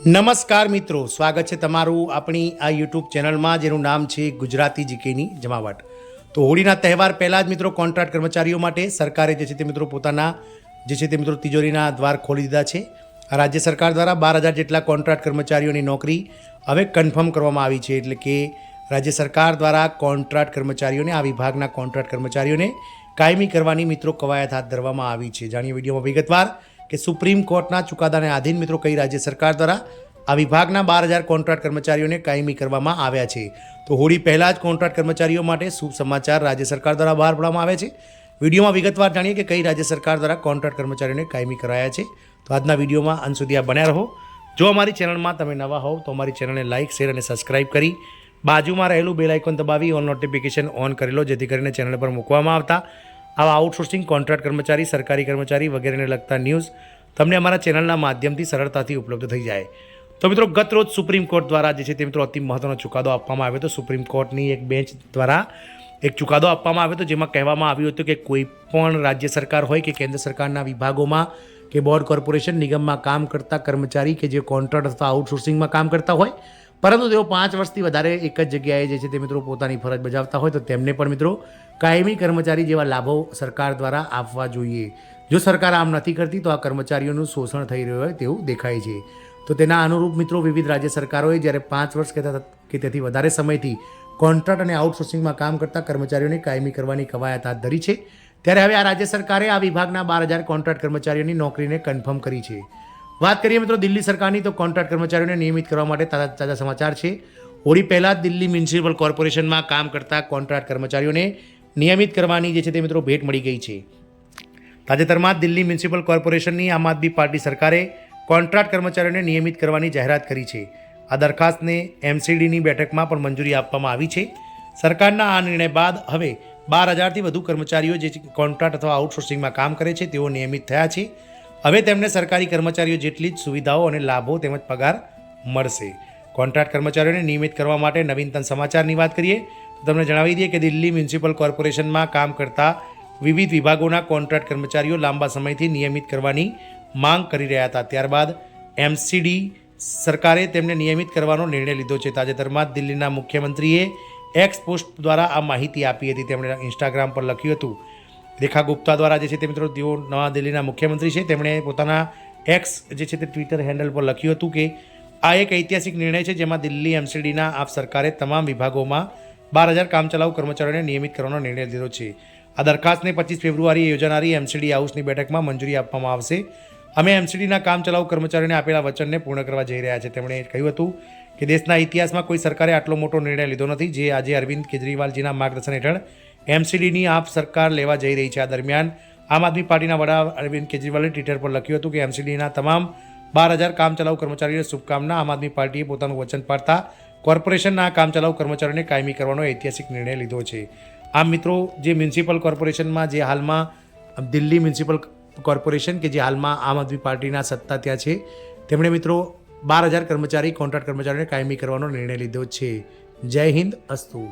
નમસ્કાર મિત્રો, સ્વાગત છે તમારું આપણી આ યુટ્યુબ ચેનલમાં જેનું નામ છે ગુજરાતી જીકેની જમાવટ। તો હોળીના તહેવાર પહેલાં જ મિત્રો કોન્ટ્રાક્ટ કર્મચારીઓ માટે સરકારે જે છે તે મિત્રો પોતાના જે છે તે મિત્રો તિજોરીના દ્વાર ખોલી દીધા છે। રાજ્ય સરકાર દ્વારા 12,000 જેટલા કોન્ટ્રાક્ટ કર્મચારીઓની નોકરી હવે કન્ફર્મ કરવામાં આવી છે। એટલે કે રાજ્ય સરકાર દ્વારા કોન્ટ્રાક્ટ કર્મચારીઓને આ વિભાગના કોન્ટ્રાક્ટ કર્મચારીઓને કાયમી કરવાની મિત્રો કવાયત હાથ ધરવામાં આવી છે। જાણીએ વિડીયોમાં વિગતવાર કે સુપ્રીમ કોર્ટના ચુકાદાને આધીન મિત્રો કઈ રાજ્ય સરકાર દ્વારા આ વિભાગના 12,000 કોન્ટ્રાક્ટ કર્મચારીઓને કાયમી કરવામાં આવ્યા છે। તો હોળી પહેલાં જ કોન્ટ્રાક્ટ કર્મચારીઓ માટે શુભ સમાચાર રાજ્ય સરકાર દ્વારા બહાર પાડવામાં આવ્યા છે। વિડીયોમાં વિગતવાર જાણીએ કે કઈ રાજ્ય સરકાર દ્વારા કોન્ટ્રાક્ટ કર્મચારીઓને કાયમી કરાયા છે। તો આજના વિડીયોમાં અંત સુધી આ બન્યા રહો। જો અમારી ચેનલમાં તમે નવા હોવ તો અમારી ચેનલને લાઇક, શેર અને સબસ્ક્રાઇબ કરી બાજુમાં રહેલું બેલ આઇકોન દબાવી ઓલ નોટિફિકેશન ઓન કરી લો, જેથી કરીને ચેનલ પર મૂકવામાં આવતા આવા આઉટસોર્સિંગ કોન્ટ્રાક્ટ કર્મચારી, સરકારી કર્મચારી વગેરેને લગતા ન્યૂઝ તમને અમારા ચેનલના માધ્યમથી સરળતાથી ઉપલબ્ધ થઈ જાય। તો મિત્રો ગત રોજ સુપ્રીમ કોર્ટ દ્વારા જે છે તે મિત્રો અતિ મહત્વનો ચુકાદો આપવામાં આવ્યો હતો। સુપ્રીમ કોર્ટની એક બેન્ચ દ્વારા એક ચુકાદો આપવામાં આવ્યો હતો, જેમાં કહેવામાં આવ્યું હતું કે કોઈ પણ રાજ્ય સરકાર હોય કે કેન્દ્ર સરકારના વિભાગોમાં કે બોર્ડ, કોર્પોરેશન, નિગમમાં કામ કરતા કર્મચારી કે જે કોન્ટ્રાક્ટ અથવા આઉટસોર્સિંગમાં કામ કરતા હોય પરંતુ તેઓ 5 વર્ષથી વધારે એક જ જગ્યાએ જે છે તે મિત્રો પોતાની ફરજ બજાવતા હોય તો તેમને પણ મિત્રો કાયમી કર્મચારી જેવા લાભો સરકાર દ્વારા આપવા જોઈએ। જો સરકાર આમ નથી કરતી તો આ કર્મચારીઓનું શોષણ થઈ રહ્યું હોય તેવું દેખાય છે। તો તેના અનુરૂપ મિત્રો વિવિધ રાજ્ય સરકારોએ જ્યારે 5 વર્ષ કે તેથી વધારે સમયથી કોન્ટ્રાક્ટ અને આઉટસોર્સિંગમાં કામ કરતા કર્મચારીઓને કાયમી કરવાની કવાયત હાથ ધરી છે, ત્યારે હવે આ રાજ્ય સરકારે આ વિભાગના 12,000 કોન્ટ્રાક્ટ કર્મચારીઓની નોકરીને કન્ફર્મ કરી છે। વાત કરીએ મિત્રો દિલ્હી સરકારની, તો કોન્ટ્રાક્ટ કર્મચારીઓને નિયમિત કરવા માટે તાજા સમાચાર છે। હોળી પહેલાં જ દિલ્હી મ્યુનિસિપલ કોર્પોરેશનમાં કામ કરતા કોન્ટ્રાક્ટ કર્મચારીઓને નિયમિત કરવાની જે છે તે મિત્રો ભેટ મળી ગઈ છે। તાજેતરમાં જ દિલ્હી મ્યુનિસિપલ કોર્પોરેશનની આમ આદમી પાર્ટી સરકારે કોન્ટ્રાક્ટ કર્મચારીઓને નિયમિત કરવાની જાહેરાત કરી છે। આ દરખાસ્તને એમસીડીની બેઠકમાં પણ મંજૂરી આપવામાં આવી છે। સરકારના આ નિર્ણય બાદ હવે 12,000થી વધુ કર્મચારીઓ જે કોન્ટ્રાક્ટ અથવા આઉટસોર્સિંગમાં કામ કરે છે તેઓ નિયમિત થયા છે। હવે તેમને સરકારી કર્મચારીઓ જેટલી જ સુવિધાઓ અને લાભો તેમજ પગાર મળશે। કોન્ટ્રાક્ટ કર્મચારીઓને નિયમિત કરવા માટે નવીનતમ સમાચારની વાત કરીએ તો તમને જણાવી દઈએ કે દિલ્હી મ્યુનિસિપલ કોર્પોરેશનમાં કામ કરતા વિવિધ વિભાગોના કોન્ટ્રાક્ટ કર્મચારીઓ લાંબા સમયથી નિયમિત કરવાની માંગ કરી રહ્યા હતા। ત્યારબાદ એમસીડી સરકારે તેમને નિયમિત કરવાનો નિર્ણય લીધો છે। તાજેતરમાં જ દિલ્હીના મુખ્યમંત્રીએ એક્સ પોસ્ટ દ્વારા આ માહિતી આપી હતી। તેમણે ઇન્સ્ટાગ્રામ પર લખ્યું હતું। રેખા ગુપ્તા દ્વારા જે છે તે મિત્રો તેઓ નવા દિલ્હીના મુખ્યમંત્રી છે, તેમણે પોતાના એક્સ જે છે તે ટ્વિટર હેન્ડલ પર લખ્યું હતું કે આ એક ઐતિહાસિક નિર્ણય છે, જેમાં દિલ્હી એમસીડીના આપ સરકારે તમામ વિભાગોમાં 12,000 કામચલાઉ કર્મચારીઓને નિયમિત કરવાનો નિર્ણય લીધો છે। આ દરખાસ્તને 25 ફેબ્રુઆરીએ યોજાનારી એમસીડી હાઉસની બેઠકમાં મંજૂરી આપવામાં આવશે। અમે એમસીડીના કામચલાઉ કર્મચારીઓને આપેલા વચનને પૂર્ણ કરવા જઈ રહ્યા છે। તેમણે કહ્યું હતું કે દેશના ઇતિહાસમાં કોઈ સરકારે આટલો મોટો નિર્ણય લીધો નથી, જે આજે અરવિંદ કેજરીવાલજીના માર્ગદર્શન હેઠળ એમસીડીની આપ સરકાર લેવા જઈ રહી છે। આ દરમિયાન આમ આદમી પાર્ટીના વડા અરવિંદ કેજરીવાલે ટ્વિટર પર લખ્યું હતું કે એમસીડીના તમામ 12,000 કામચલાઉ કર્મચારીઓને શુભકામના। આમ આદમી પાર્ટીએ પોતાનું વચન પાળતા કોર્પોરેશનના કામચલાઉ કર્મચારીઓને કાયમી કરવાનો ઐતિહાસિક નિર્ણય લીધો છે। આમ મિત્રો જે મ્યુનિસિપલ કોર્પોરેશનમાં જે હાલમાં દિલ્હી મ્યુનિસિપલ કોર્પોરેશન કે જે હાલમાં આમ આદમી પાર્ટીના સત્તા ત્યાં છે, તેમણે મિત્રો 12,000 કોન્ટ્રાક્ટ કર્મચારીઓને કાયમી કરવાનો નિર્ણય લીધો છે। જય હિન્દ, અસ્તુ।